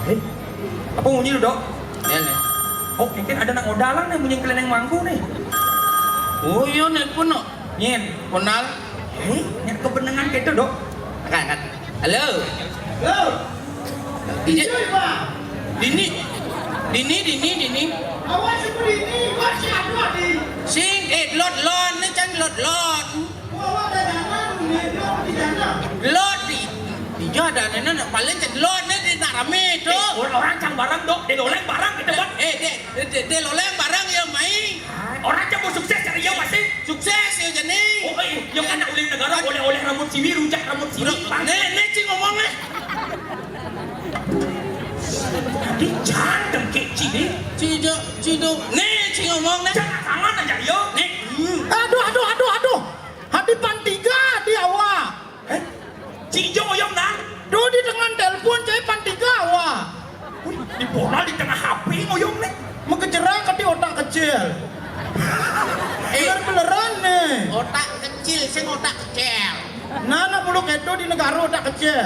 Eh, apa bunyi lu dok? Ini. Oh mungkin ada nang odalang nih bunyi keleng mangku nih. Oh iya nih pun no. Nyen, Kenal. nyen kebenengan gitu dok. Kan. Halo. Halo. Iya Pak. Dini. Awas ibu Dini, masih ada di. Sing lot ni cang lot. Bawa dagangan nih, dok di dalam. Lot di. Iya ada nenek paling cek lot ni di nak rame tu. Orang cang barang dok, dia loleng barang kita buat. Dia loleng barang ya mai. Orang cang mau sukses cari dia pasti. Sukses ya jadi. Oh yang anak oleh negara oleh rambut siwi, rujak rambut siwi. Nek cing ngomong ni. Tadi jandeng kecil nih. Cido. Nek cing ngomong ni. Jangan tangan aja yo. Nek. Aduh. Hadipan 3 di awak. Cijo oyong nang. Duh di dengan telepon saya pan 3 awak. Di bola di tengah HP oyong nih. Mengejerak ke di otak kecil. Beler-beleran nih. Otak kecil, sing otak kecil. Nana bulu kedo di negara otak kecil.